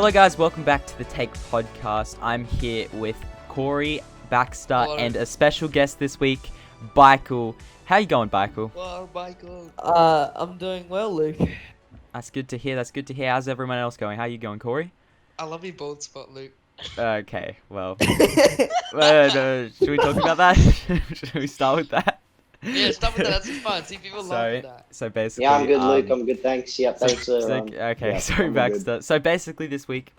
Hello guys, welcome back to the Take Podcast. I'm here with Corey, Baxter, Hello. and a special guest this week, Michael. How you going, Michael? Well, Michael. I'm doing well, Luke. That's good to hear. How's everyone else going? How you going, Corey? I love your bald spot, Luke. Okay, well, should we talk about that? Should we start with that? Yeah, stop with that. That's fun. See, people love that. So basically, Yeah, I'm good, Luke. I'm good, thanks. Yep, thanks. Okay, yeah, sorry, I'm Baxter. good. So basically, this week,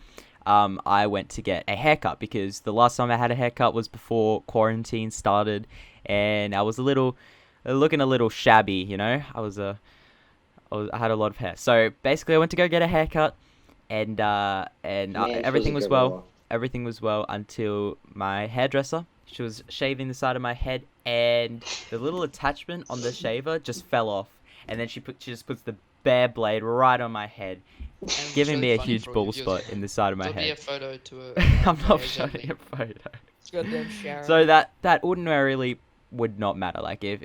I went to get a haircut because the last time I had a haircut was before quarantine started, and I was looking a little shabby, you know. I had a lot of hair. So basically, I went to go get a haircut, and everything was well. Everything was well until my hairdresser. She was shaving the side of my head, and the little attachment on the shaver just fell off. And then she just puts the bare blade right on my head, And giving me a funny huge for bald your spot viewers. in the side of my There'll be a head. photo to a. I'm not photo showing a photo. It's goddamn Sharon. So that ordinarily would not matter. Like if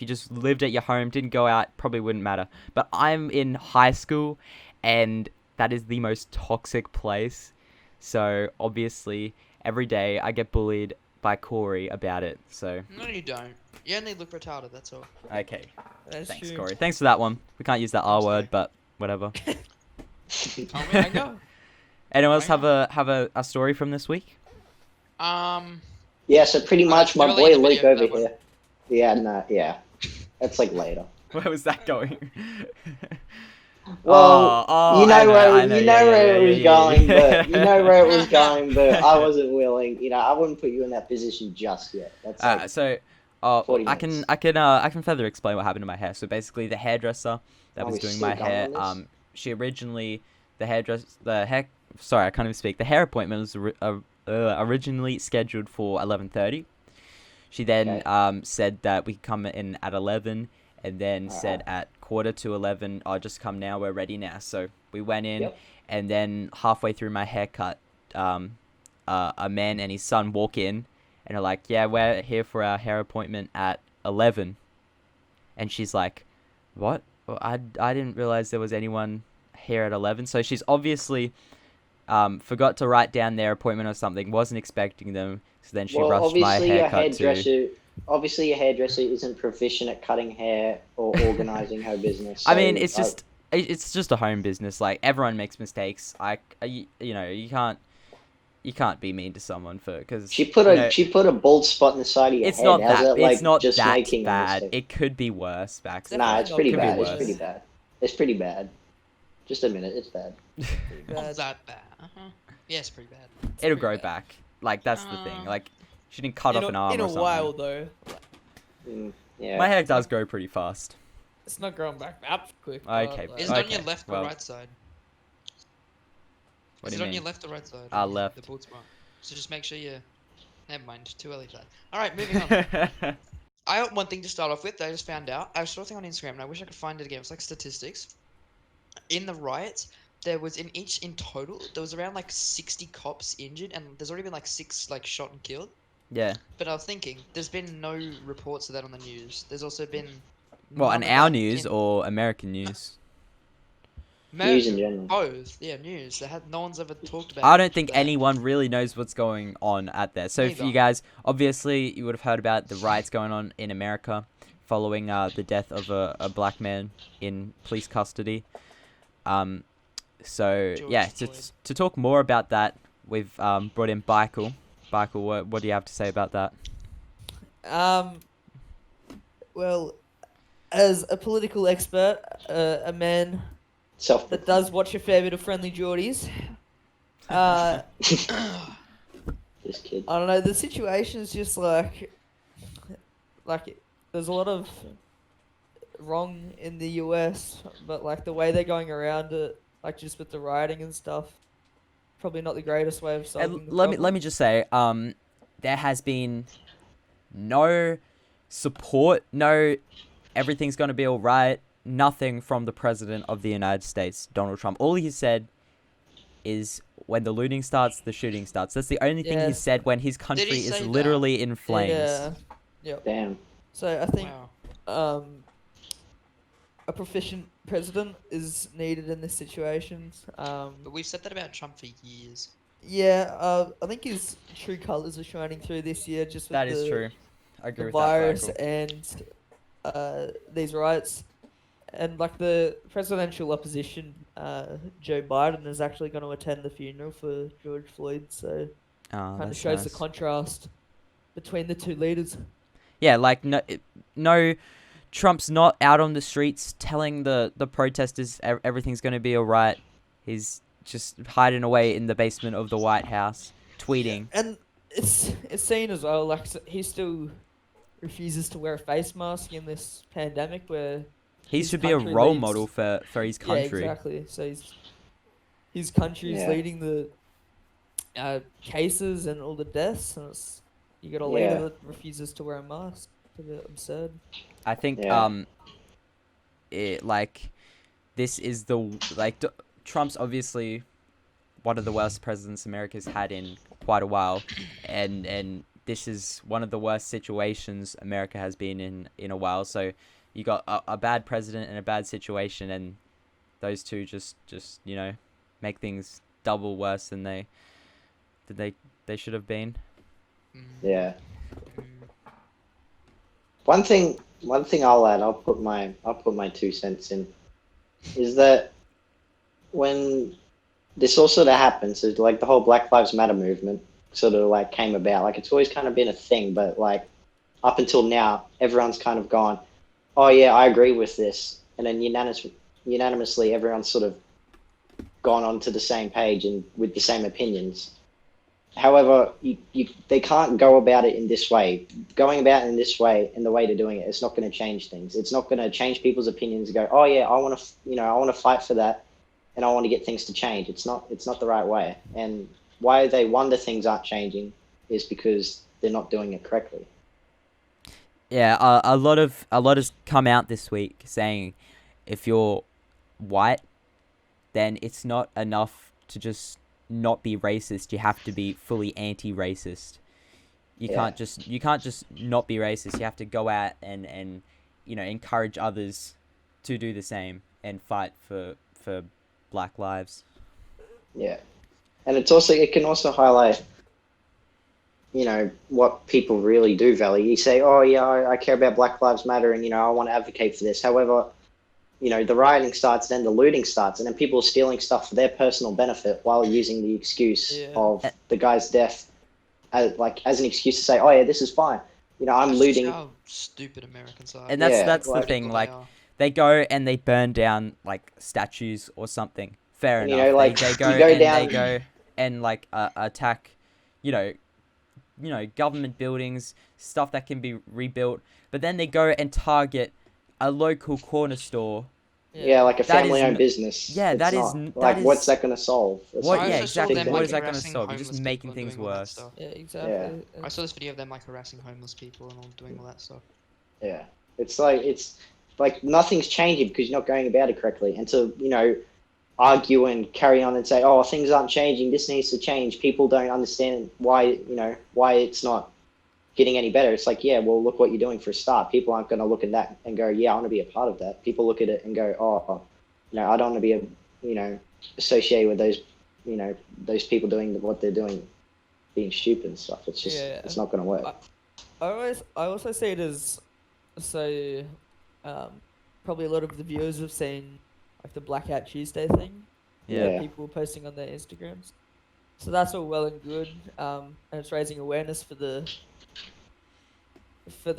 you just lived at your home, didn't go out, probably wouldn't matter. But I'm in high school, and that is the most toxic place. So obviously, every day I get bullied by Corey about it. So No, you don't. You only look retarded. That's all. okay, That's thanks, true. Corey. Thanks for that one. We can't use that R word, but whatever. I know. Anyone else have a story from this week? Yeah, so pretty much my They're boy really Luke video over for that here. Yeah, no, yeah. That's like later. Where was that going? Well, Oh, you know I where I you know where it was going, yeah. but you know where it was going, but I wasn't willing. You know, I wouldn't put you in that position just yet. That's like, So, 40 I can minutes. further explain what happened to my hair. So basically, the hairdresser that Are was we doing still my going hair, on this? she originally sorry, I can't even speak. The hair appointment was originally scheduled for 11:30. She then Okay. said that we could come in at 11, and then said at 11:15, "I'll just come now. We're ready now." So we went in, Yep. and then halfway through my haircut, a man and his son walk in, and are like, "Yeah, we're here for our hair appointment at 11." And she's like, "What? Well, I didn't realize there was anyone here at 11." So she's obviously forgot to write down their appointment or something, wasn't expecting them. So then she well, rushed my obviously your haircut too. hairdresser isn't proficient at cutting hair or organizing her business. I mean, so it's just a home business. Like, everyone makes mistakes. You can't be mean to someone because she put a bald spot in the side of your it's head. not How's that that, like, it's not just that making a bad. mistake? It could be worse, Baxter. Nah, it's pretty Could be bad. worse. It's pretty bad. It's pretty bad. Just admit it. It's bad. Pretty Not bad. that bad. Yes, pretty bad. It'll pretty grow bad. back. Like, that's the thing. Um, Like, she didn't cut off an arm in or a something. while though. Yeah. My hair does grow pretty fast. It's not growing back that quick. Okay, but, Is like, it on your Okay, left well. or right side? What Is do it you on your mean? left or right side? Left. The bald spot. So just make sure you. Never mind. Too early for that. All right, moving on. I got one thing to start off with that I just found out. I saw a thing on Instagram and I wish I could find it again. It's like statistics. In the riots, there was in total there was around like 60 cops injured, and there's already been like 6 like shot and killed. Yeah. But I was thinking, there's been no reports of that on the news. There's also been. Well, on none of our that news in- or American news? News in general. Both, yeah, news. No one's ever talked about. I don't think that. anyone really knows what's going on out there. So, if you Neither. guys, obviously, you would have heard about the riots going on in America following the death of a black man in police custody. So, George yeah, Floyd. to talk more about that, we've brought in Michael. Michael, what do you have to say about that? Well, as a political expert, a man Self. that does watch a fair bit of Friendly Geordies, This kid. I don't know. The situation's just like there's a lot of wrong in the US, but like the way they're going around it, like just with the rioting and stuff, probably not the greatest way of solving the Let problem. me just say, there has been no support, no everything's going to be all right, nothing from the president of the United States, Donald Trump. All he said is when the looting starts, the shooting starts. That's the only thing he Yes. said when his country say is that? literally in flames. Yeah. Yep. Damn. So I think Wow. a proficient president is needed in this situation. But we've said that about Trump for years. Yeah, I think his true colors are shining through this year, just with That is true. I agree the with that, virus Michael. and these riots. And like the presidential opposition, Joe Biden is actually going to attend the funeral for George Floyd, so Oh, kind of that's shows the nice. contrast between the two leaders. Yeah, like no, Trump's not out on the streets telling the protesters everything's going to be all right. He's just hiding away in the basement of the White House, tweeting. And it's seen as well, like he still refuses to wear a face mask in this pandemic, where He his should be a country role leads. model for his Yeah, country. exactly. So his country is Yeah. leading the cases and all the deaths, and you got a Yeah. leader that refuses to wear a mask. It's a bit absurd. I think Yeah. this is Trump's obviously one of the worst presidents America's had in quite a while, and this is one of the worst situations America has been in a while. So you got a bad president and a bad situation, and those two just make things double worse than they should have been. Mm, Yeah. mm. One thing I'll add, I'll put my 2 cents in, is that when this all sort of happened, so like the whole Black Lives Matter movement sort of like came about, like it's always kind of been a thing, but like up until now, everyone's kind of gone, oh yeah, I agree with this, and then unanimously everyone's sort of gone on to the same page and with the same opinions. However, they can't go about it in this way. Going about it in this way and the way they're doing it, it's not going to change things. It's not going to change people's opinions and go, oh yeah, I want to fight for that, and I want to get things to change. It's not the right way. And why they wonder things aren't changing is because they're not doing it correctly. Yeah, a lot has come out this week saying if you're white, then it's not enough to just not be racist. You have to be fully anti-racist. You Yeah. can't just not be racist. You have to go out and encourage others to do the same and fight for black lives. Yeah. And it can also highlight, what people really do value. You say, oh yeah, I care about Black Lives Matter, and I want to advocate for this. However, the rioting starts, then the looting starts, and then people are stealing stuff for their personal benefit while using the excuse of the guy's death as an excuse to say, oh yeah, this is fine. I'm That's looting. just how stupid Americans are. And that's Yeah, that's the like- thing. Political Like they are. they go and they burn down like statues or something. Fair And, enough. like, they go you go and down- they go and like attack, government buildings, stuff that can be rebuilt. But then they go and target a local corner store. Yeah, like a That is family-owned n- business. yeah, It's that is not, n- like, that what's is- that going to solve? It's What- not I yeah, also gonna saw exactly. them, What like, is that gonna harassing solve? You're just homeless making people and things doing all that worse. stuff. Yeah, exactly. Yeah. And I saw this video of them like harassing homeless people and all doing all that stuff. Yeah, it's like nothing's changing because you're not going about it correctly. And to argue and carry on and say, oh, things aren't changing, this needs to change. People don't understand why it's not getting any better. It's like, yeah, well, look what you're doing for a start. People aren't going to look at that and go, yeah, I want to be a part of that. People look at it and go, oh, I don't want to be associated with those people doing what they're doing, being stupid and stuff. It's just Yeah. it's not going to work. I also see it as probably a lot of the viewers have seen like the Blackout Tuesday thing. Yeah. Yeah. People posting on their Instagrams. So that's all well and good, and it's raising awareness for the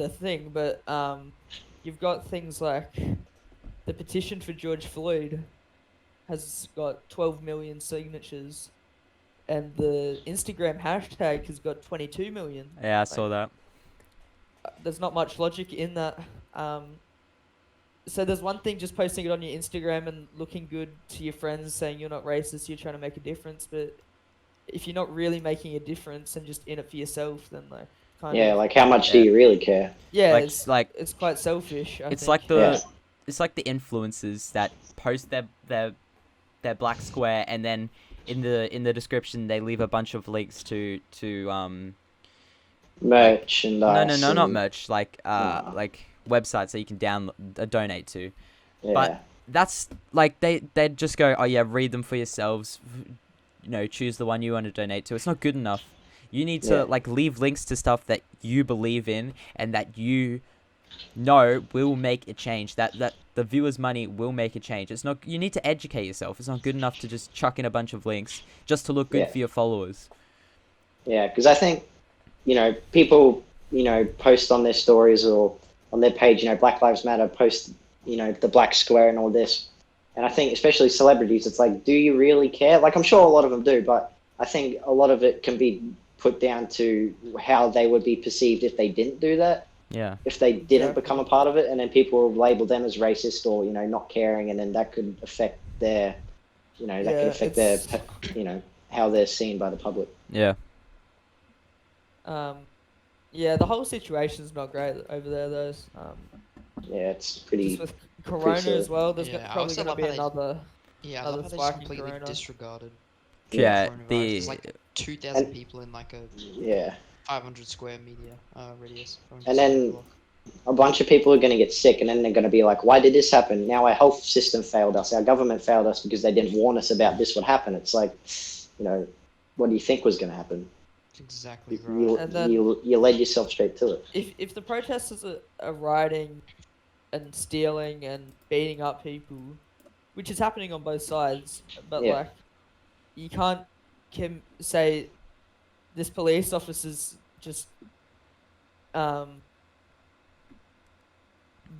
thing. But you've got things like the petition for George Floyd has got 12 million signatures, and the Instagram hashtag has got 22 million. Yeah, I saw that. There's not much logic in that. So there's one thing just posting it on your Instagram and looking good to your friends, saying you're not racist, you're trying to make a difference. But if you're not really making a difference and just in it for yourself, then like kind Yeah, of like how much do Yeah. you really care? yeah, Like- it's like- it's quite selfish. I It's think. like Yeah. it's like the influencers that post their black square and then in the description they leave a bunch of links to Merchandise. no, not and- merch, like No. like websites that you can donate to. Yeah. But that's like they'd just go, oh yeah, read them for yourselves. Choose the one you want to donate to. It's not good enough. You need to Yeah. like leave links to stuff that you believe in and that you know will make a change. That the viewers' money will make a change. It's not. You need to educate yourself. It's not good enough to just chuck in a bunch of links just to look good Yeah. for your followers. Yeah, because I think, people, post on their stories or on their page, Black Lives Matter, post, the black square and all this. And I think, especially celebrities, it's like, do you really care? Like, I'm sure a lot of them do, but I think a lot of it can be put down to how they would be perceived if they didn't do that, Yeah. if they didn't Exactly. become a part of it. And then people will label them as racist or, not caring. And then that could affect their, that could affect their, how they're seen by the public. Yeah. Yeah, the whole situation's not great over there, though. Yeah, it's Just pretty. with Corona silly. as well, there's Yeah, I probably also going to love be how they- another Yeah, I love how they just spike in completely Corona. disregarded Yeah. coronavirus. The There's like 2,000 And- people in like a Yeah. 500 square media radius. And then a bunch of people are going to get sick, and then they're going to be like, why did this happen? Now our health system failed us. Our government failed us because they didn't warn us about this would happen. It's like, what do you think was going to happen? That's exactly You, right. you, And then- you led yourself straight to it. If the protesters are rioting and stealing and beating up people, which is happening on both sides, but Yeah. like you can't say this police officer's just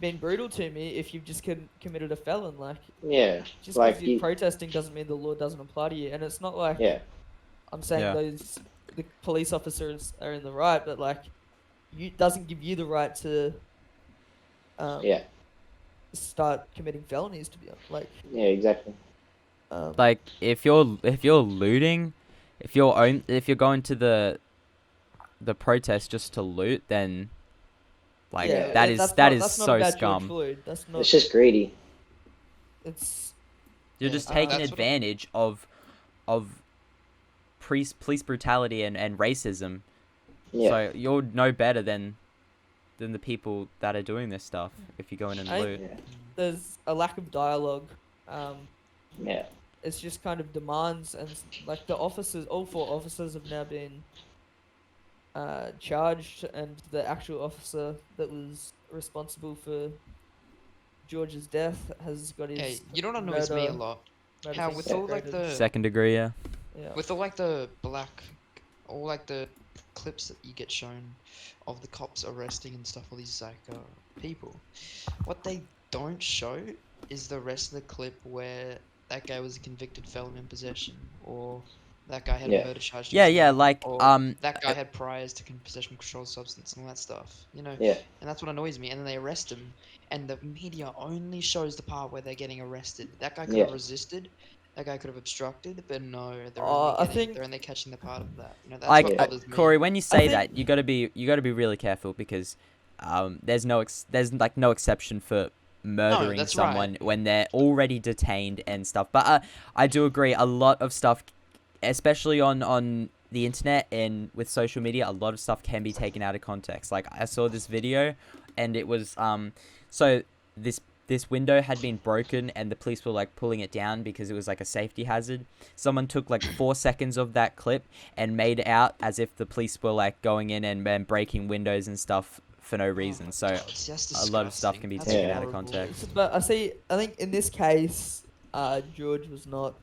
been brutal to me if you've just committed a felon. Like, Yeah. just Like because you're protesting doesn't mean the law doesn't apply to you. And it's not like Yeah. I'm saying Yeah. the police officers are in the right, but like doesn't give you the right to Yeah. start committing felonies. To be honest, like Yeah. Exactly. like if you're looting, if you're going to the protest just to loot, then like Yeah, that is that's that not- is that's not so about George scum. Floyd. That's not. It's just greedy. It's You're Yeah, just uh, taking that's what advantage of police brutality and racism. Yeah. So you're no better than the people that are doing this stuff if you go in and I- loot. Yeah. there's a lack of dialogue. Yeah. It's just kind of demands, and like the officers, all 4 officers have now been charged, and the actual officer that was responsible for George's death has got his. Hey, you know what annoys me a murder- lot? murder How thing with all like separated. the Second degree, yeah. Yeah. with all like the all like the clips that you get shown of the cops arresting and stuff, all these like people. What they don't show is the rest of the clip where that guy was a convicted felon in possession, or that guy had Yeah. a murder charge. Yeah, against yeah, him, like or that guy had priors to possession of controlled substance and all that stuff. Yeah. And that's what annoys me. And then they arrest him, and the media only shows the part where they're getting arrested. That guy could have Yeah. resisted. That guy could have obstructed, but no, I think- they're only catching the part of that. That's Like what bothers me. Corey, when you say think- that, you gotta be really careful because there's no exception for murdering that's someone right. when they're already detained and stuff. But I do agree, a lot of stuff, especially on the internet and with social media, a lot of stuff can be taken out of context. Like I saw this video, and it was so this window had been broken and the police were like pulling it down because it was like a safety hazard. Someone took like 4 seconds of that clip and made it out as if the police were like going in and breaking windows and stuff for no reason. So It's just a lot of stuff disgusting. can be That's taken Yeah. out of horrible. context. But I think in this case, George was not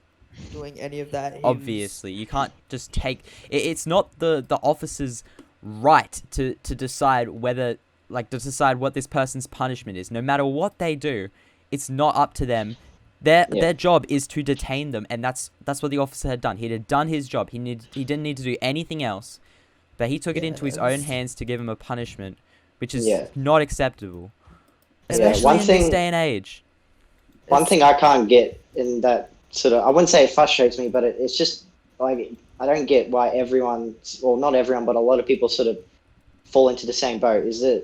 doing any of that. He was- Obviously, you can't just take it's not the officer's right to decide whether to decide what this person's punishment is. No matter what they do, it's not up to them. Their job is to detain them, and that's what the officer had done. He had done his job. He didn't need to do anything else, but he took it Yeah, into his it own was- hands to give him a punishment, which is Yeah. not acceptable, Yeah, especially one in this thing- day and age. One thing I can't get in that sort of, I wouldn't say it frustrates me, but it's just like, I don't get why not everyone, but a lot of people sort of fall into the same boat. Is that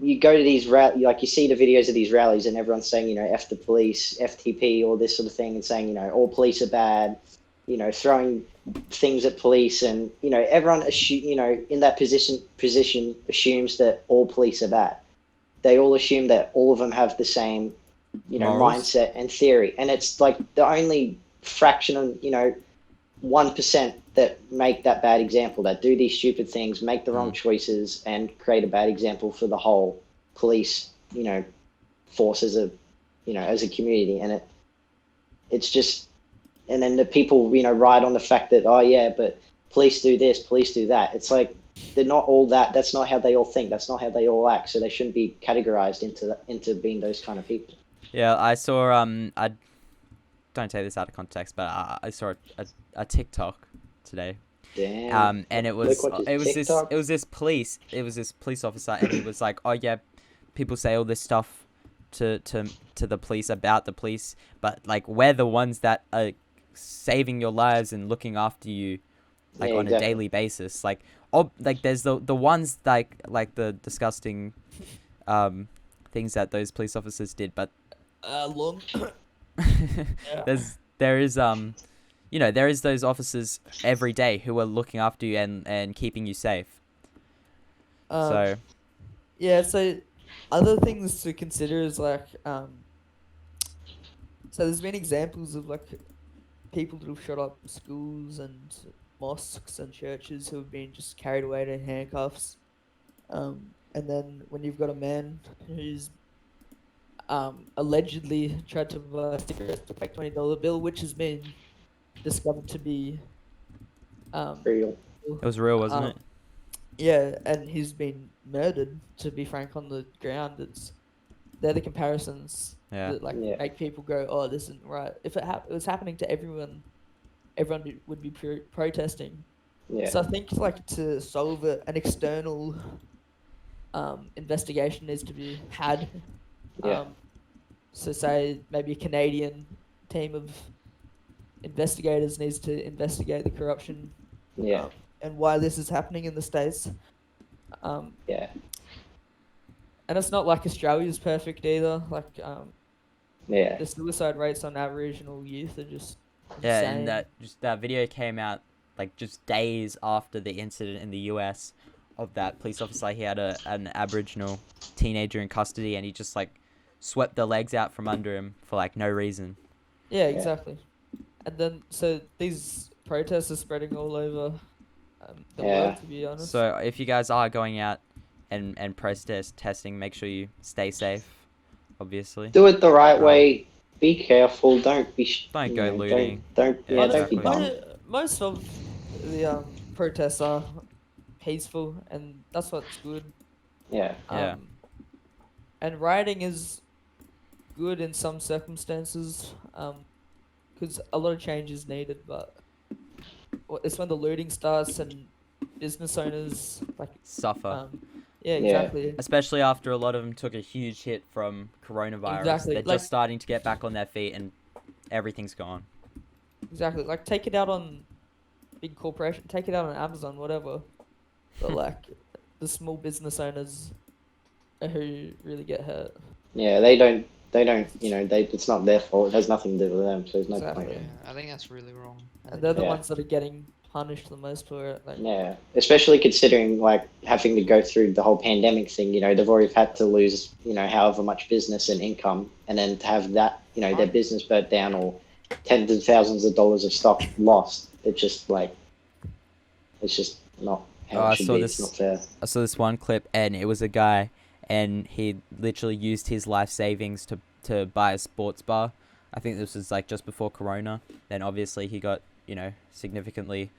you go to these like you see the videos of these rallies and everyone's saying, F the police, FTP, all this sort of thing, and saying, all police are bad, throwing things at police, and everyone in that position assumes that all police are bad. They all assume that all of them have the same Morals. mindset and theory, and it's like the only fraction of 1% that make that bad example, that do these stupid things, make the wrong choices, and create a bad example for the whole police force as a community. And it's just, and then the people ride on the fact that, oh yeah, but police do this, police do that. It's like they're not all that. That's not how they all think. That's not how they all act. So they shouldn't be categorized into being those kind of people. Yeah, I saw I don't take this out of context, but I saw a TikTok today. Damn. And it Look was what it was TikTok. this police officer, and he was like, oh yeah, people say all this stuff to the police about the police, but like we're the ones that are saving your lives and looking after you, like Yeah, on a exactly. daily basis. Like like there's the ones like the disgusting things that those police officers did, but Long. there is there is those officers every day who are looking after you and keeping you safe. So Yeah, so other things to consider is like, so there's been examples of like people that have shot up schools and mosques and churches who have been just carried away to handcuffs. And then when you've got a man who's allegedly tried to buy cigarettes to a fake $20 bill, which has been discovered to be Real. it was real, wasn't it? Yeah, and he's been murdered. To be frank, on the ground, they're the comparisons Yeah. that Yeah. make people go, "Oh, this isn't right." If it was happening to everyone, everyone would be protesting. Yeah. So I think like to solve it, an external investigation needs to be had. Yeah. So say maybe a Canadian team of investigators needs to investigate the corruption. Yeah. And why this is happening in the States. Yeah. And it's not like Australia's perfect either. Like Yeah. the suicide rates on Aboriginal youth are just Yeah, insane. and that video came out like just days after the incident in the US of that police officer. He had an Aboriginal teenager in custody, and he just like swept the legs out from under him for like no reason. Yeah, exactly. And then so these protests are spreading all over the world, to be honest. So if you guys are going out and testing, make sure you stay safe, obviously. Do it the right way. Be careful. Don't be. Don't go looting. Don't Yeah, don't be exactly. dumb. Most of the protests are peaceful, and that's what's good. Yeah. Yeah. And rioting is good in some circumstances, because a lot of change is needed. But it's when the looting starts and business owners Suffer. Yeah, Yeah. exactly. Especially after a lot of them took a huge hit from coronavirus. Exactly, They're like- just starting to get back on their feet, and everything's gone. Exactly. Like take it out on big corporation, take it out on Amazon, whatever. But like the small business owners are who really get hurt. Yeah. They don't. It's not their fault. It has nothing to do with them. So there's no Exactly. point. Yeah, I think that's really wrong. And they're the Yeah. ones that are getting punished the most for it. Like Yeah, especially considering like having to go through the whole pandemic thing. They've already had to lose however much business and income, and then to have that their business burnt down or tens of thousands of dollars of stock lost. It's just not how I it should saw be. this- It's not fair. I saw this one clip, and it was a guy, and he literally used his life savings to buy a sports bar. I think this was like just before Corona. Then obviously he got significantly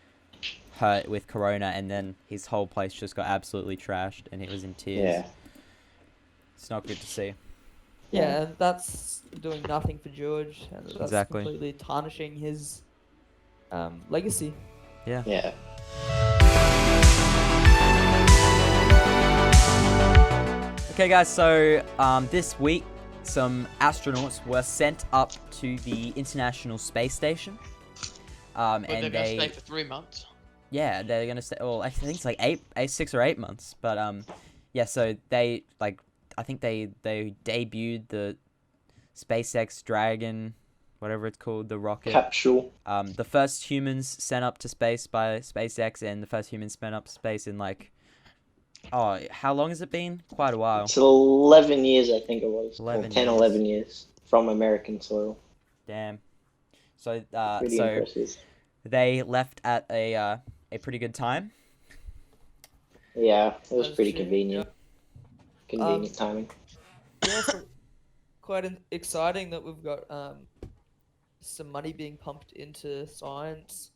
hurt with Corona, and then his whole place just got absolutely trashed, and he was in tears. Yeah, It's not good to see. yeah, and that's doing nothing for George, and that's Exactly. completely tarnishing his legacy. yeah. Okay, guys. So this week, some astronauts were sent up to the International Space Station. But they're And gonna stay they, for 3 months. yeah, they're gonna stay. Well, I think it's like 6 or 8 months. But yeah. So they I think they debuted the SpaceX Dragon, whatever it's called, the rocket. Capsule. The first humans sent up to space by SpaceX, and the first humans sent up to space in like, how long has it been? Quite a while. It's 11 years, I think it was. 11 10, years. 11 years. from American soil. Damn. So Pretty impressive. they left at a pretty good time. Yeah, it was That is pretty true, convenient. Convenient timing. Yeah, so quite exciting that we've got some money being pumped into science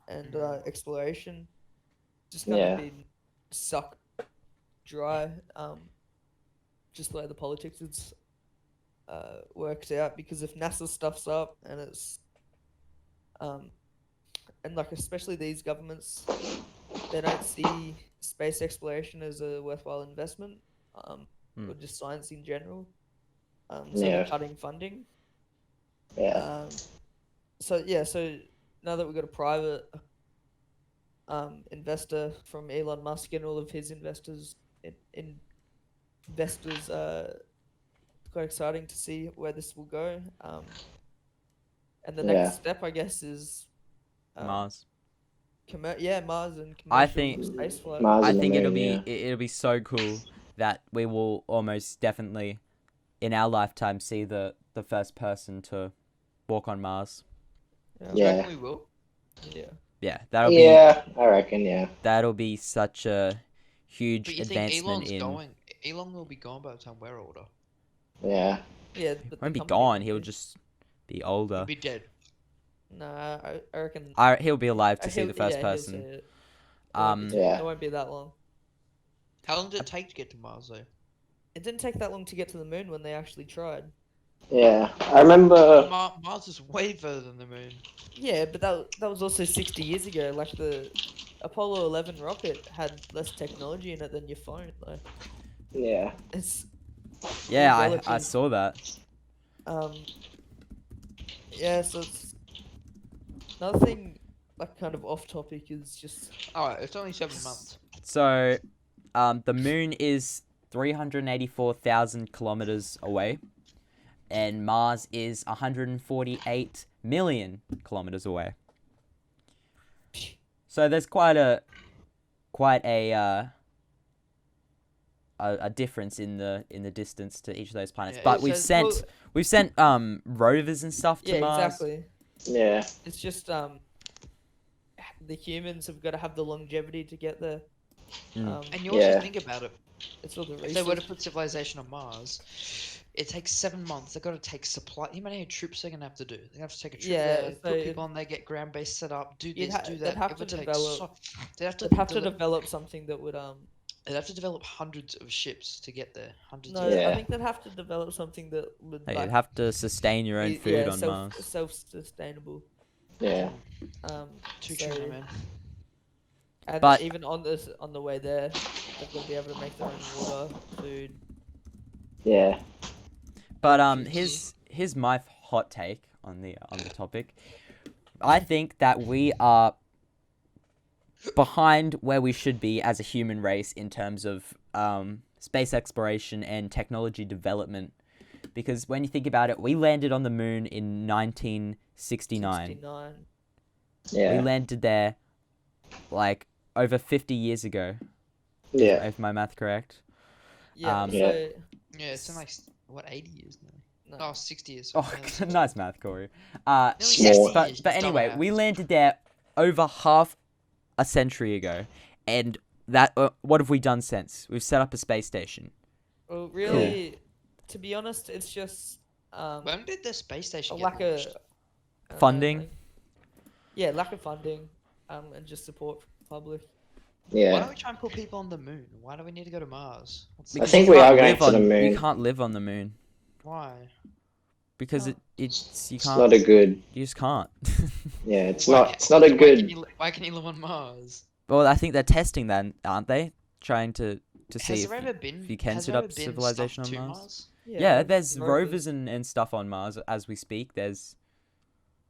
and exploration. Just kind Yeah. of been sucked dry. Just the way the politics is worked out, because if NASA stuffs up and it's and like especially these governments, they don't see space exploration as a worthwhile investment, or just science in general. So they're Yeah. cutting funding. Yeah. So now that we've got a private investor from Elon Musk and all of his investors, quite exciting to see where this will go. And the Yeah. next step, I guess, is Mars. Mars and I commercial think- spaceflight. Mars I and the think it'll moon, be it'll be so cool that we will almost definitely in our lifetime see the first person to walk on Mars. Do you Yeah. reckon we will? Yeah. Yeah, Yeah, I reckon. Yeah. that'll be such a huge But you think advancement Elon's in. going? Elon will be gone by the time we're older. Yeah. Yeah, He but won't the be company gone. will He'll be. just be He'll older. be dead. Nah, I reckon. He'll be alive to see he'll- the first yeah, he'll person. see it. It won't be Yeah. It won't be that long. How long did it take to get to Mars though? It didn't take that long to get to the moon when they actually tried. Yeah. I remember. Mars is way further than the moon. Yeah, but that was also 60 years ago. Like the Apollo 11 rocket had less technology in it than your phone. Like Yeah. it's Yeah, I relative. saw that. Yeah, so it's another thing, like kind of off topic, is just Alright, it's only 7 months. So, the moon is 384,000 kilometers away, and Mars is 148 million kilometers away. So there's quite a difference in the distance to each of those planets. Yeah, But it we've says- sent rovers and stuff to yeah, Mars. exactly. Yeah. It's just the humans have got to have the longevity to get there. Mm. And you also Yeah. think about it. It's all the If they were to research. put civilization on Mars, it takes 7 months. They've got to take supply. You know how many troops they're gonna have to do? They have to take a trip Yeah, there, so put people on there, get ground base set up, do You'd this, ha- do they'd that. have It to would take develop- they'd have to, They'd have to deli- develop something that would they'd have to develop hundreds of ships to get there. Hundreds No, of Yeah. I think they'd have to develop something that would Hey, like you'd have to sustain your own be- food on Mars. self-sustainable. Yeah. Too so- true, man. And But- even on the way there, they're gonna be able to make their own water, food. Yeah. But Juicy. here's my hot take on the topic. I think that we are behind where we should be as a human race in terms of space exploration and technology development. Because when you think about it, we landed on the moon in 1969. 69. We Yeah. landed there like over 50 years ago, Yeah. if my math correct. Yeah. Yeah. So Yeah, it's in like what 80 years now. no. Oh, 60 years. Oh, Yeah, 60. nice math, Corey. Nearly Small. 60 years, But you anyway, dumbass. we landed there over half a century ago, and that what have we done since? We've set up a space station. Well, really, to be honest, it's just When did the space a station lack get of launched? I don't know, Funding? like- yeah, lack of funding, and just support from the public. Why Yeah. don't we try and put people on the moon? Why do we need to go to Mars? What's I the- think you we can't are going live to the on- moon. You can't live on the moon Why? because No. it's you It's can't. not a good. You just can't. Yeah. It's Why not. can't- It's not a why good. can you li- Why can you live on Mars? Well, I think they're testing that, aren't they? Trying to see Has if there ever been? if you can has set there up ever been civilization stuff on to Mars. Yeah, there's rovers. rovers and stuff on Mars as we speak. There's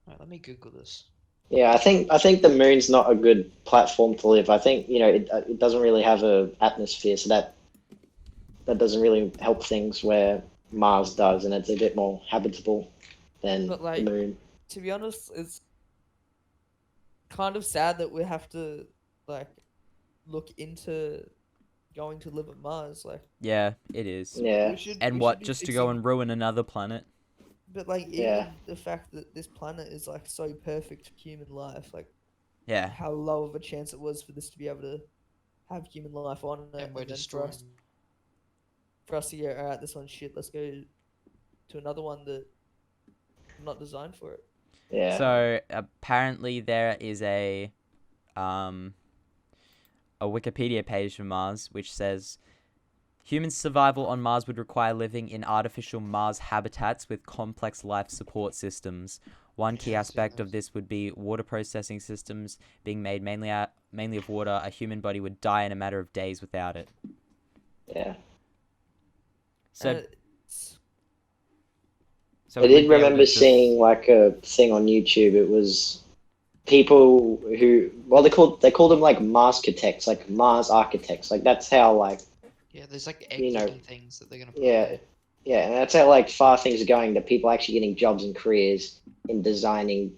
Right, let me Google this. Yeah. I think the moon's not a good platform to live. I think it doesn't really have a atmosphere, so that doesn't really help things where Mars does, and it's a bit more habitable than But, the like, moon. To be honest, it's kind of sad that we have to like look into going to live on Mars. Like, yeah, it is. Yeah. we should. And we what? should be Just to go fixing- and ruin another planet? But like Yeah. even the fact that this planet is like so perfect for human life, like Yeah. how low of a chance it was for this to be able to have human life on it, And we're and then destroying. for us to go, all right, this one's shit. Let's go to another one that not designed for it. Yeah. So apparently there is a Wikipedia page for Mars which says human survival on Mars would require living in artificial Mars habitats with complex life support systems. One key Yeah, I've seen aspect of those. this would be water processing systems being made mainly of water. A human body would die in a matter of days without it. Yeah. So, It's- so I we would did be able remember to seeing like a thing on YouTube. It was people who, well, they called them like Marsarchitects, like Mars architects. Like that's how like, Yeah, there's like you know, egg-looking things that they're gonna put on yeah, there. yeah, and that's how like far things are going. That people are actually getting jobs and careers in designing,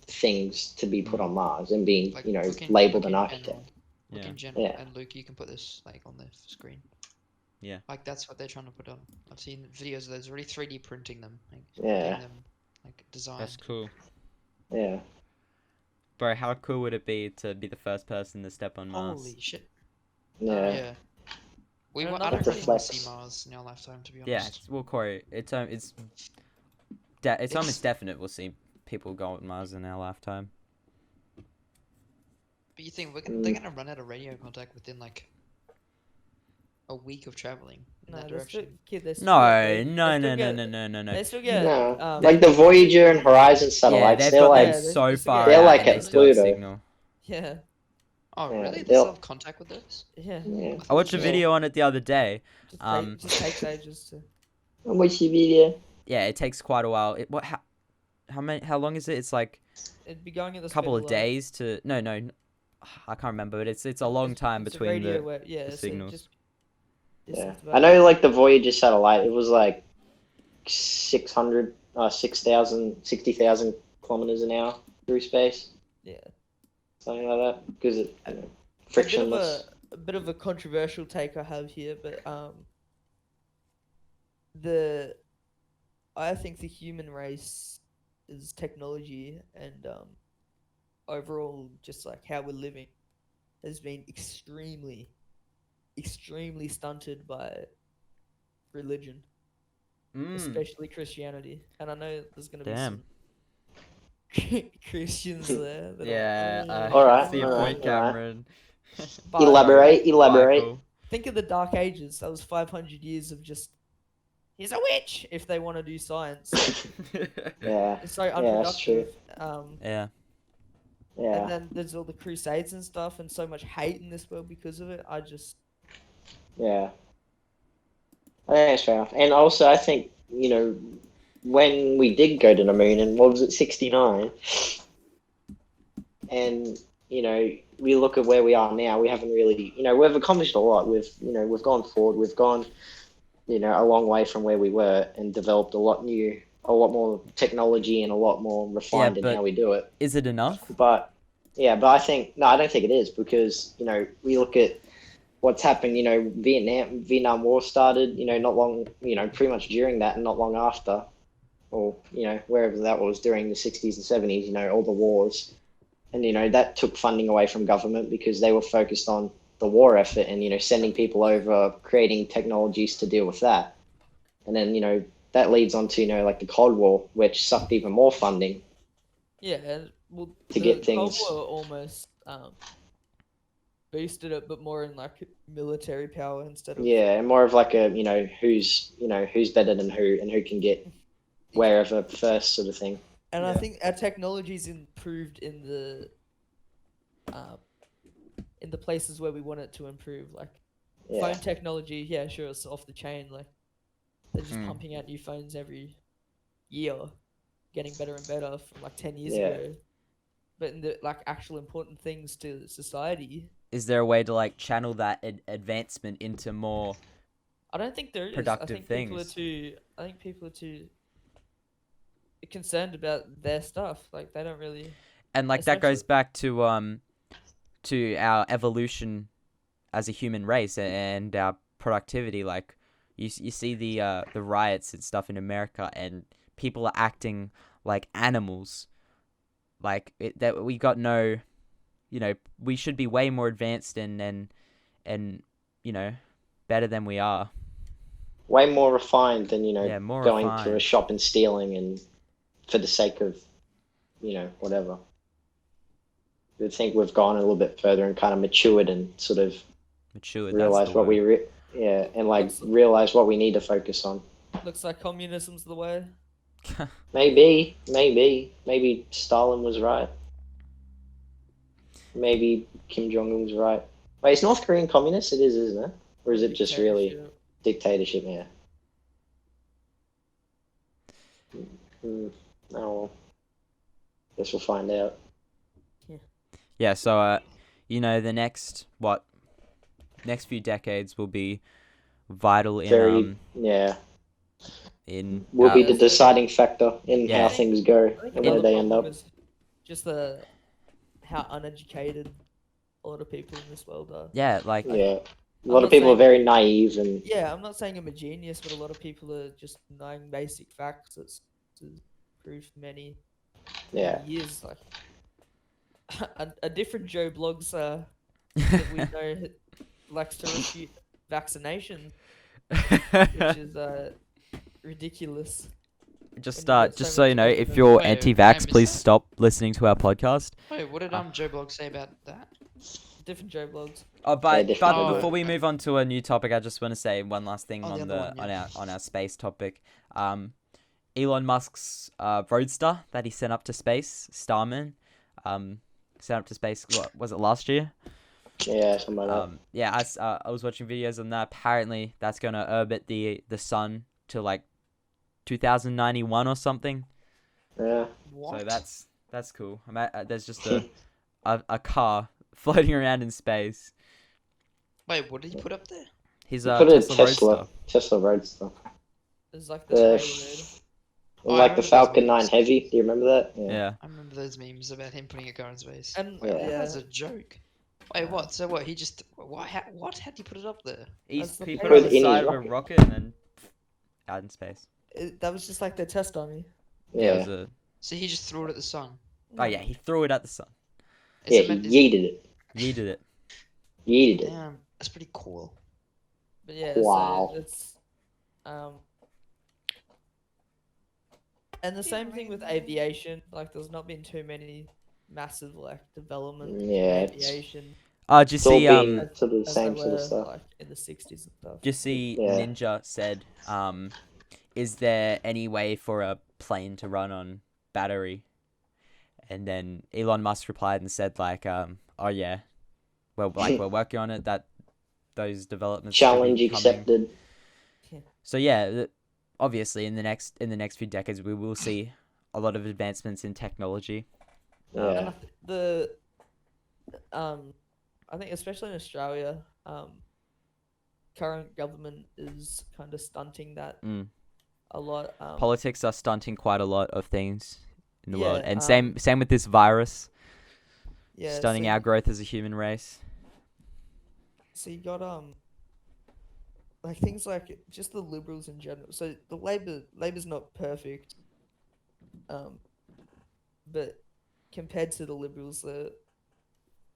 things to be put on Mars and being, Like labeled look an in architect. general. Look Yeah. in general. Yeah. And Luke, you can put this like on the screen. Yeah. Like that's what they're trying to put on. I've seen videos of those already 3D printing them, like Yeah. getting them like designed. That's cool. Yeah. Bro, how cool would it be to be the first person to step on Mars? Holy shit. Yeah. Yeah. And I another don't really want to flex. see Mars in our lifetime, to be Yeah, honest. well, Corey, it's almost definite we'll see people go on Mars in our lifetime. But you think they're gonna run out of radio contact within like a week of traveling in that they still, direction? kid, they still No, get radio- no, they still no, no, get- no, no, no, no. They still get No. Like the Voyager and Horizon satellites, they've they're got like, them they so still far get- They're out like and they at still have Pluto. signal. yeah, Oh, Yeah, really? They they'll- still have contact with those? yeah. yeah. I watched a Yeah. video on it the other day. Just takes ages to. How much video? Yeah, it takes quite a while. How long is it? It's like It'd be going at the a couple speed of light. days to no, I can't remember, but it's a long time It's a between radio the wave, yeah, the so signals. just Yeah. distance I about- know like the Voyager satellite, it was like 60,000 kilometers an hour through space. Yeah. Something like that. Because it, A frictionless. bit of a controversial take I have here, but the I think the human race is technology and overall just like how we're living has been extremely stunted by religion, especially Christianity. And I know there's gonna Damn. be some Christians there. That Yeah, Alright, see your alright, point, alright. Cameron. but Elaborate. Michael. think of the Dark Ages. That was 500 years of just he's a witch. If they want to do science, Yeah. it's so Yeah, that's true. unproductive. Yeah. Yeah. And then there's all the Crusades and stuff, and so much hate in this world because of it. Yeah. I think that's fair enough. And also, I think, when we did go to the moon, and what was it, 69? And, we look at where we are now, we haven't really, we've accomplished a lot. We've gone forward, we've gone, a long way from where we were and developed a lot more technology and a lot more refined in but- how we do it. Is it enough? But I don't think it is because, we look at what's happened, Vietnam War started, not long, pretty much during that and not long after, or, wherever that was during the 60s and 70s, all the wars. And, that took funding away from government because they were focused on the war effort and, sending people over, creating technologies to deal with that. And then, that leads on to, like the Cold War, which sucked even more funding. Yeah, and well, To the get Cold things- War almost boosted it, but more in like military power instead of Yeah, and more of like a, who's better than who and who can get wherever first sort of thing. And I Yeah. think our technology's improved in the places where we want it to improve. Like Yeah. phone technology, yeah, sure, it's off the chain. Like they're just Mm. pumping out new phones every year, getting better and better from like 10 years Yeah. ago. But in the like actual important things to society, Is there a way to like channel that advancement into more? I don't think there is. Productive I think people are too concerned about their stuff. Like they don't really. And like that goes Essentially. back to our evolution as a human race and our productivity. Like you see the riots and stuff in America, and people are acting like animals. Like that we got no, we should be way more advanced and better than we are. Way more refined than Yeah, more going to a refined. shop and stealing and for the sake of whatever. I think we've gone a little bit further and kind of matured and sort of Mature. That's realized the what word. and like Looks, realize what we need to focus on. looks like communism's the way. Maybe Stalin was right. Maybe Kim Jong Un was right. Wait, is North Korean communist? It is, isn't it? Or is it just really dictatorship? Yeah. Oh well. Guess we'll find out. Yeah. So the next few decades will be vital Very will be uh, the deciding factor in Yeah. how things go I think and another where they end problem up. is just how uneducated a lot of people in this world are. yeah, like Yeah. A I'm lot of not people are saying- very naive and Yeah, I'm not saying I'm a genius, but a lot of people are just knowing basic facts that's to prove many years. Like a different Joe blogs that we know likes to refute vaccination, which is ridiculous. just when you've got just so so you much know, if evidence. you're Wait, I anti-vax, missed please that. stop listening to our podcast. Wait, what did Joe Blog say about that? Different Joe blogs. Oh, but different Oh. before we move on to a new topic, I just want to say one last thing Oh, the on other one, yeah. on our space topic. Elon Musk's Roadster that he sent up to space, Starman, sent up to space. What was it, last year? yeah, something like that. Yeah, I was watching videos on that. Apparently, that's gonna orbit the sun to like 2091 or something. Yeah. What? So that's cool. There's just a car floating around in space. Wait, what did he put up there? His Put a Tesla Roadster. Tesla Roadster. It's like Uh, the trailer Oh, I like the remember those Falcon 9 memes. Heavy. Do you remember that? Yeah. I remember those memes about him putting a car in space. and Wait, Yeah. that's a joke. Wait, what? So what? He just what? How did he put it up there? He That's the put point. it on Put the it in his side of a rocket. rocket and then out in space. that was just like their test dummy. Yeah. It Yeah. was So he just threw it at the sun. oh yeah, he threw it at the sun. Is Yeah, it meant- is- he yeeted it. Yeeted it. Yeeted it. Damn, that's pretty cool. But yeah, Wow. so it's and the same thing with aviation. Like, there's not been too many massive development Yeah, in it's- aviation Oh, did you It's all see been sort of the as same there sort of were stuff. like in the '60s and stuff. did you see Yeah. Ninja said is there any way for a plane to run on battery? And then Elon Musk replied and said oh yeah, we're working on it. That those developments should be Challenge coming. accepted. So yeah, obviously in the next few decades we will see a lot of advancements in technology. And Yeah. I think especially in Australia, current government is kind of stunting that Mm. a lot. Politics are stunting quite a lot of things in the world, Yeah, and same with this virus, yeah, stunning so, our growth as a human race. So you got like things like just the liberals in general. So the Labor's not perfect, but compared to the liberals, the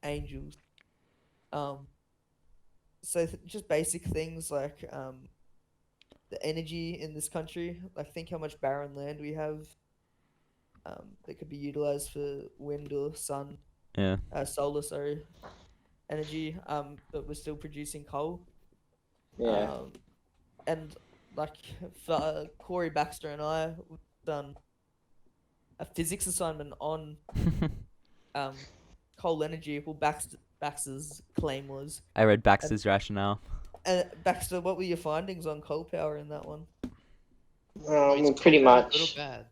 angels. So just basic things like the energy in this country. Like, think how much barren land we have. That could be utilized for wind or sun, Yeah. solar, energy. But we're still producing coal. Yeah. And like for Corey Baxter and I, we've done a physics assignment on coal energy. Well, Baxter's claim was. I read Baxter's rationale. Baxter, what were your findings on coal power in that one? Wait, is Pretty coal bad much. or good or bad?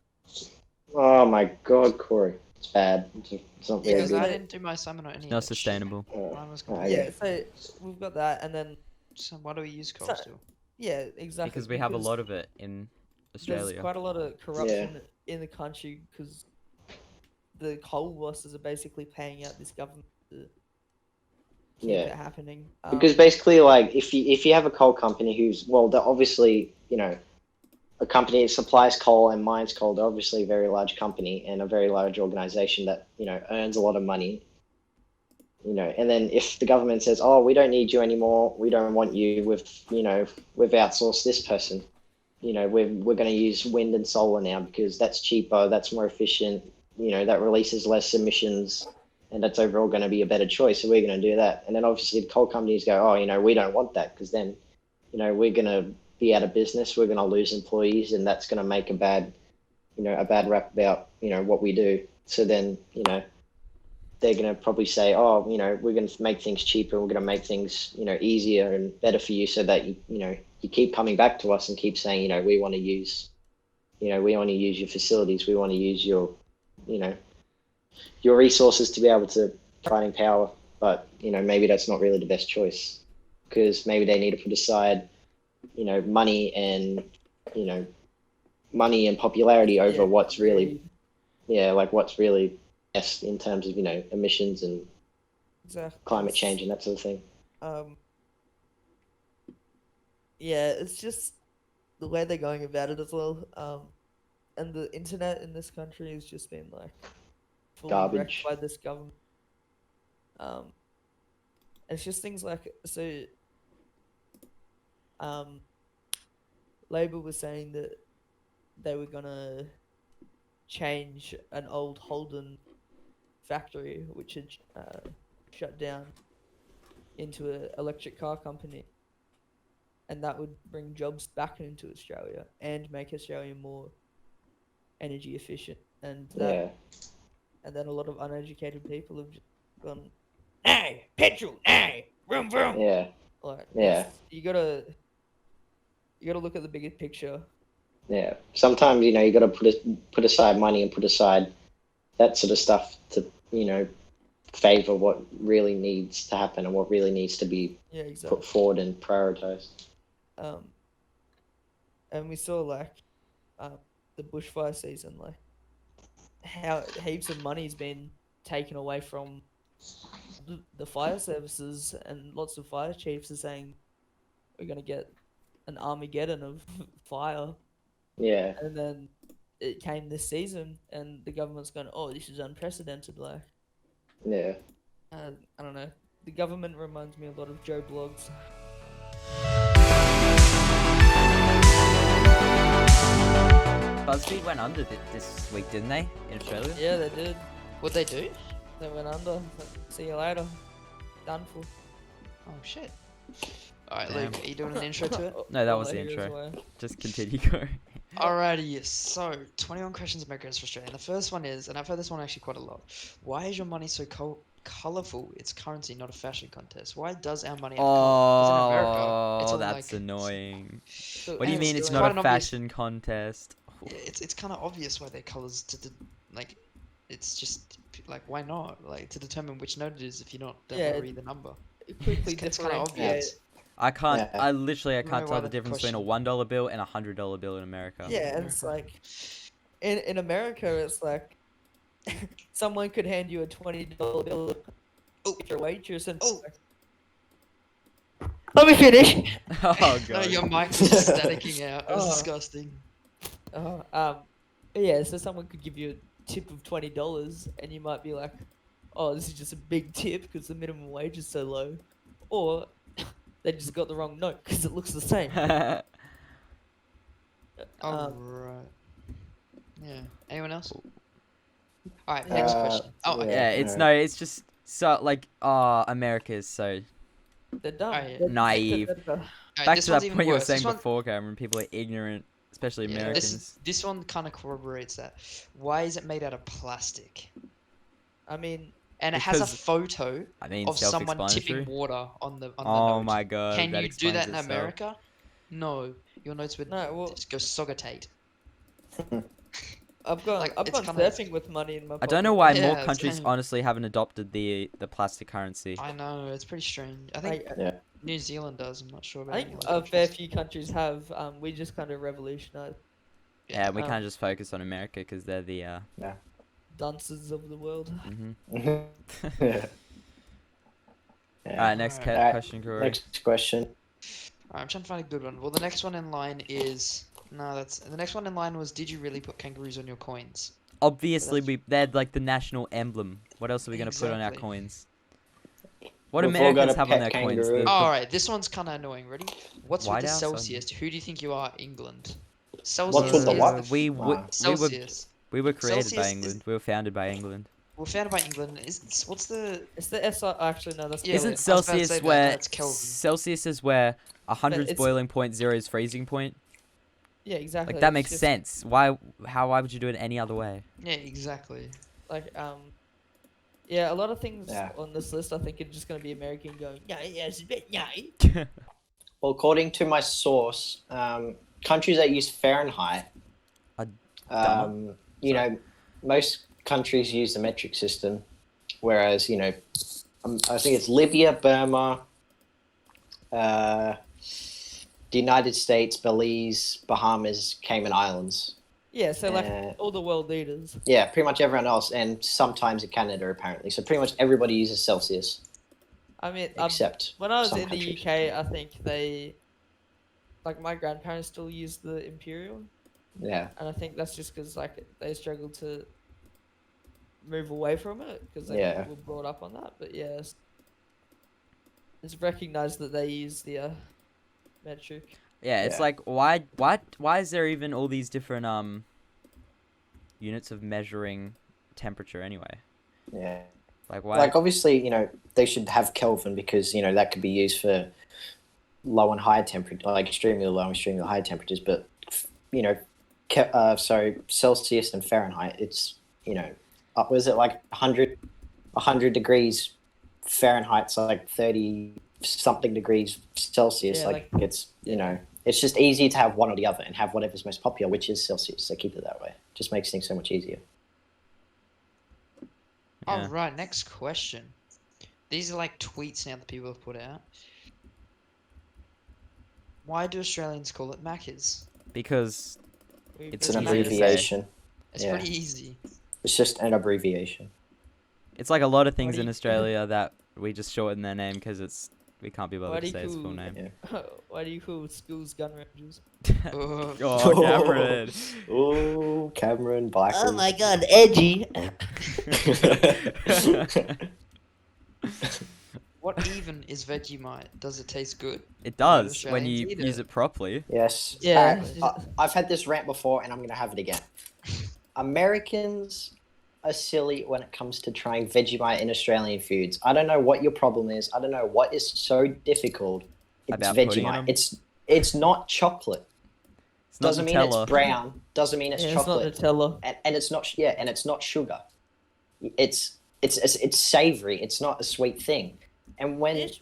Oh my God, Corey, it's bad. It's not very Yeah, Because good. I didn't do my assignment on any It's of not that shit. sustainable. Mine was Oh, complete. Yeah, so we've got that, and then So why do we use coal So- still? yeah, exactly. Because we have a lot of it in Australia. There's quite a lot of corruption in the country because the coal bosses are basically paying out this government to keep Yeah. it happening. Because basically, like, if you have a coal company who's they're obviously a a company that supplies coal and mines coal. They're obviously a very large company and a very large organization that, earns a lot of money. And then if the government says, "Oh, we don't need you anymore. We don't want you. We've outsourced this person. We're going to use wind and solar now because that's cheaper, that's more efficient. That releases less emissions, and that's overall going to be a better choice. So we're going to do that." And then obviously the coal companies go, "Oh, we don't want that because then, we're going to be out of business. We're going to lose employees, and that's going to make a bad rap about what we do." So then they're going to probably say, "Oh, we're going to make things cheaper. We're going to make things easier and better for you, so that you keep coming back to us and keep saying, we want to use your facilities. We want to use your resources to be able to providing power." But maybe that's not really the best choice, because maybe they need to put aside money and popularity over what's really what's really best in terms of emissions and Exactly. climate change and that sort of thing. Yeah, it's just the way they're going about it as well. And the internet in this country has just been like fully wrecked Garbage. by this government. And it's just things like, so Labour was saying that they were gonna change an old Holden factory which had shut down into an electric car company, and that would bring jobs back into Australia and make Australia more energy efficient. And then a lot of uneducated people have just gone, "No, petrol, no, vroom vroom." Yeah. Like, Yeah. you gotta look at the bigger picture. Yeah. Sometimes you got to put aside money and put aside that sort of stuff to favor what really needs to happen and what really needs to be put forward and prioritized. And we saw the bushfire season, like how heaps of money's been taken away from the fire services, and lots of fire chiefs are saying we're gonna get an Armageddon of fire. Yeah. And then it came this season, and the government's going, "Oh, this is unprecedented." Like, Yeah. I don't know. The government reminds me a lot of Joe Blogs. BuzzFeed went under this week, didn't they, in Australia? Yeah, they did. What'd they do? They went under. See you later. Done for. Oh shit. Alright, Damn. Luke, are you doing an intro to it? No, that All was the I hear is intro. why. Just continue going. Alrighty, so 21 questions America is for Australia. And the first one is, and I've heard this one actually quite a lot. Why is your money so colorful? It's currency, not a fashion contest. Why does our money have color? 'Cause in America, it's Oh, all that's like, annoying. So What do you and mean it's it's not quite a an obvious- fashion contest? it's kind of obvious why they're colors like, it's just like, why not? Like, to determine which note it is if you don't Yeah, read the number. quickly It's kind of differentiate. obvious. I can't. Yeah. I literally I don't can't know tell why the the difference between a question- $1 bill and a $100 bill in America. Yeah, and it's America. like in America, it's like someone could hand you a $20 bill if you're a waitress, and Oh. let me finish. Oh No, god. your mic was just staticking out. It was Oh. disgusting. Yeah, so someone could give you a tip of $20, and you might be like, "Oh, this is just a big tip because the minimum wage is so low," or they just got the wrong note because it looks the same. Alright. Yeah. Anyone else? Alright, next question. Oh, okay. Yeah, it's no, it's just so like, America is so They're dumb. Oh, yeah. They're- Naive. Alright, back this to one's that even point you were worse. saying This one- before, Cameron. People are ignorant, especially Yeah, Americans. this one kind of corroborates that. Why is it made out of plastic? I mean, And it has a Because- photo I mean, of someone self-explanatory. tipping water on the Oh note. my god, Can that you do explains that in itself. America? No, your notes would no. Well, just go sogatate. I've gone. like, I've it's gone kinda- surfing with money in my I pocket. don't know why Yeah, more it's countries kind of- honestly haven't adopted the plastic currency. I know, it's pretty strange. I think I, Yeah. New Zealand does. I'm not sure about I any think other a fair countries. few countries have. We just kind of revolutionized Yeah, we Um, can't just focus on America because they're the dunces of the world. mhm. Yeah. Alright, next Alright. question, Corey. Next question. Alright, I'm trying to find a good one. Well, the next one in line is No, that's the next one in line was, did you really put kangaroos on your coins? Obviously, that's- they're like the national emblem. What else are we gonna put on our Exactly. coins? What We've all got Americans a have on pet their coins? kangaroo. All right, this one's kind of annoying. Ready? What's with White the House? Celsius? Who do you think you are, England? What's Celsius with the is what? the Celsius. We were created by Celsius is England. We were founded by England. well founded by England. What's the It's the SI. Actually, no, that's Yeah, Kelvin. Isn't I was about to say Celsius that, no, where it's Kelvin. Celsius is where 100's it's- boiling point, 0 is freezing point? Yeah, exactly. Like that it's makes just, sense. Why would you do it any other way? Yeah, exactly. Like yeah, a lot of things Yeah. on this list I think are just gonna be American going. Yeah, it's a bit yeah. Well, according to my source, countries that use Fahrenheit, Are you know, most countries use the metric system, whereas I think it's Libya, Burma, the United States, Belize, Bahamas, Cayman Islands. Yeah, so like Uh, all the world leaders. Yeah, pretty much everyone else, and sometimes in Canada apparently. So pretty much everybody uses Celsius I mean, except when I was some in the countries. UK, I think like my grandparents still use the imperial, Yeah, and I think that's just because like they struggle to move away from it because they Yeah. were brought up on that. But yeah, it's recognized that they use the metric. Yeah, it's Yeah. like why is there even all these different units of measuring temperature anyway? yeah. Like why? Like obviously, they should have Kelvin because that could be used for low and high temperature, like extremely low and extremely high temperatures. But Celsius and Fahrenheit, it's was it like 100 degrees Fahrenheit's like 30 something degrees Celsius. Yeah, like it's it's just easy to have one or the other and have whatever's most popular, which is Celsius. So keep it that way. Just makes things so much easier. Yeah. All right, next question. These are like tweets now that people have put out. Why do Australians call it Macca's? Because It's It's an easy to say. abbreviation. It's Yeah. pretty easy. It's just an abbreviation. it's like a lot of things do in you- Australia that we just shorten their name because we can't be Why bothered do to you say its full call- name. Yeah. Why do you call schools gun ranges? Ugh. Oh, Cameron. Oh, Cameron, Black. God, edgy. What even is Vegemite? Does it taste good? It does when Australians you eat use it. it properly. Yes. Yeah. I've had this rant before, and I'm going to have it again. Americans are silly when it comes to trying Vegemite in Australian foods. I don't know what your problem is. I don't know what is so difficult. It's About putting it Vegemite. on? It's not chocolate. It's not Doesn't mean Nutella. it's brown. Doesn't mean it's Yeah, chocolate. it's not Nutella. And it's not and it's not sugar. It's savory. It's not a sweet thing. And when give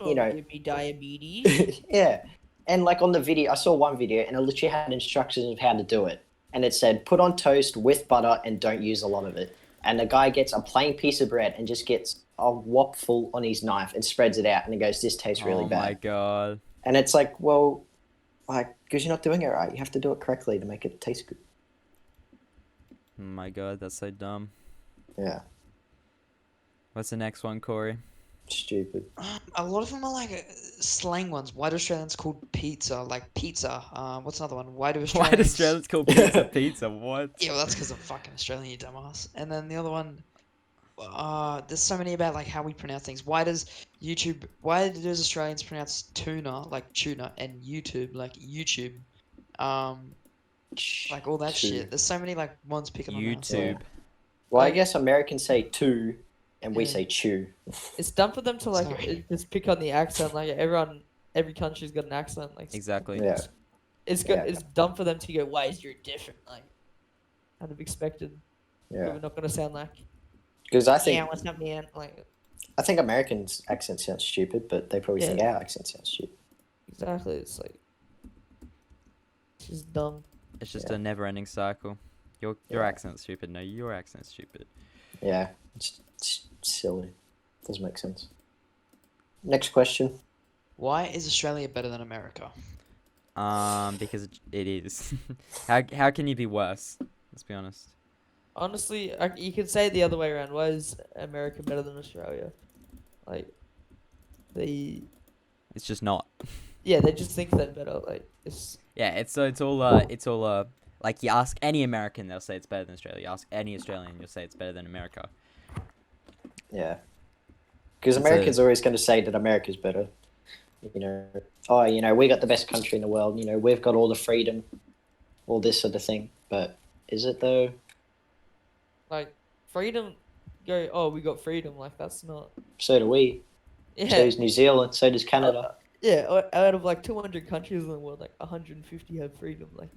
me diabetes. yeah, and like on the video, I saw one video and it literally had instructions of how to do it, and it said put on toast with butter and don't use a lot of it. And the guy gets a plain piece of bread and just gets a whop full on his knife and spreads it out, and he goes, "This tastes really Oh bad." my god. And it's like, well, because you're not doing it right. You have to do it correctly to make it taste good. Oh my god, that's so dumb. Yeah, What's the next one, Corey? stupid. A lot of them are like slang ones. Why do Australians call pizza like pizza? What's another one? Why do Why Australians? do Australians call pizza pizza? What? Yeah, well, that's because I'm fucking Australian, you dumbass. And then the other one, there's so many about like how we pronounce things. Why does Australians pronounce tuna like tuna and YouTube like YouTube? Like all that shit. There's so many like ones picking on that. YouTube. Well, I guess Americans say two, and we Yeah. say chew. It's dumb for them to like Sorry. just pick on the accent. Like every country's got an accent. Like Exactly. Yeah. Yeah. it's dumb for them to go. Why is yours different? Like I'd have expected. Yeah. We're not gonna sound like. Because I think Yeah, what's up, man? Like Americans' accent sounds stupid, but they probably think our accent sounds stupid. exactly. It's like it's just dumb. It's just Yeah. a never-ending cycle. Your Yeah. accent's stupid. No, your accent's stupid. Yeah, it's silly. Doesn't make sense. Next question. Why is Australia better than America? Because it is. How can you be worse? Let's be honest. Honestly, you could say it the other way around. Why is America better than Australia? Like they It's just not. yeah, they just think they're better. Like it's Yeah, it's all like you ask any American, they'll say it's better than Australia. You ask any Australian, you'll say it's better than America. Yeah. Because It's a America's always going to say that America's better. You know, oh, you know, we got the best country in the world. You know, we've got all the freedom, all this sort of thing. But is it though? Like freedom, go. Oh, we got freedom. Like that's not. So do we. So Yeah. does New Zealand. So does Canada. Yeah. Out of like 200 countries in the world, like 150 have freedom. Like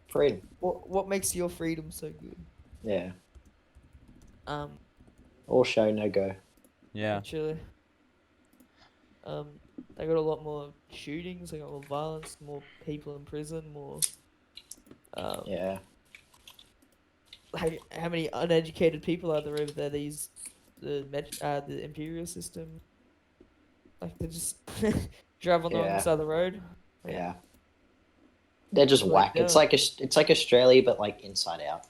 Freedom. what makes your freedom so good? Yeah. Um. All show, no go. yeah. Actually. They got a lot more shootings. They got more violence. More people in prison. More. Yeah. Like how many uneducated people are there over there? The imperial system. Like they just drive on the wrong Yeah. side of the road. Yeah. They're just Like, whack. It's yeah. it's like Australia, but like inside out,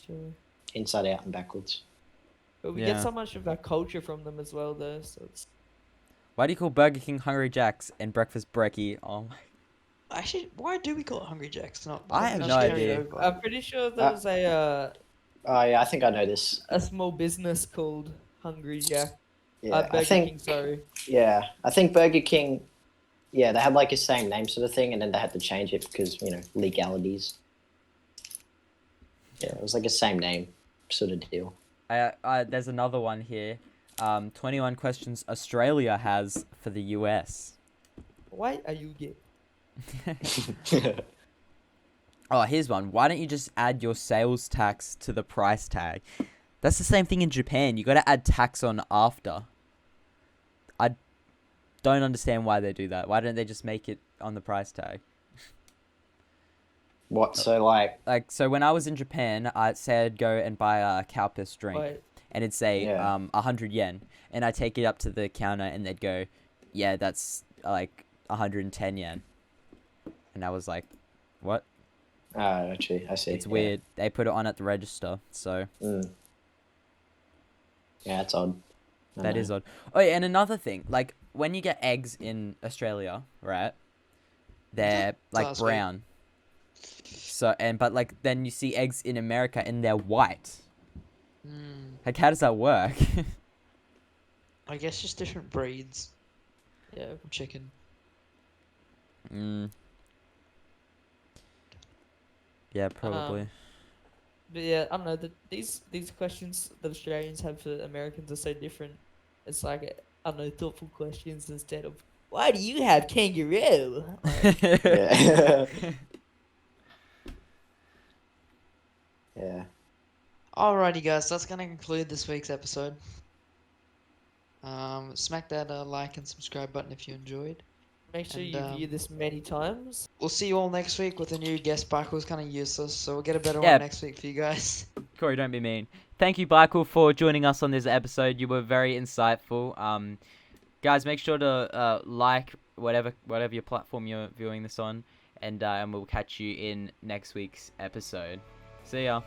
Sure. inside out and backwards. But we Yeah. get so much of that culture from them as well, though. So it's Why do you call Burger King Hungry Jacks and breakfast brekkie? Oh my. Actually, why do we call it Hungry Jacks? Not. I have not no carried idea. over. I'm pretty sure there's a Oh yeah, I think I know this. small business called Hungry Jack. Yeah, Burger I think. King, sorry. Yeah, I think Burger King. Yeah, they had like a same name sort of thing, and then they had to change it because legalities. Yeah, it was like a same name sort of deal. There's another one here. 21 questions Australia has for the US. Why are you gay? Oh, here's one. Why don't you just add your sales tax to the price tag? That's the same thing in Japan. You got to add tax on after. I don't understand why they do that. Why don't they just make it on the price tag? What? So like, Like, so when I was in Japan, I'd say I'd go and buy a cow piss drink, Wait, and it'd say Yeah. 100 yen, and I take it up to the counter, and they'd go, yeah, that's like 110 yen, and I was like, what? oh, actually, I see. It's yeah. weird. They put it on at the register, so Mm. Yeah, that's odd. I that know. is odd. Oh, yeah, and another thing, like when you get eggs in Australia, right? They're like sweet. brown. So but like then you see eggs in America and they're white. Hmm. Like how does that work? I guess just different breeds yeah. of chicken. Yeah, probably. But yeah, I don't know. These questions that Australians have for Americans are so different. It's like I don't know, thoughtful questions instead of why do you have kangaroo? Like, Yeah. Yeah. Alrighty, guys, that's gonna conclude this week's episode. Smack that like and subscribe button if you enjoyed. make sure And, you view this many times. We'll see you all next week with a new guest. Barkle was kind of useless, so we'll get a better Yeah. one next week for you guys. Corey, don't be mean. Thank you, Michael, for joining us on this episode. You were very insightful. Guys, make sure to like whatever your platform you're viewing this on, and we'll catch you in next week's episode. See ya.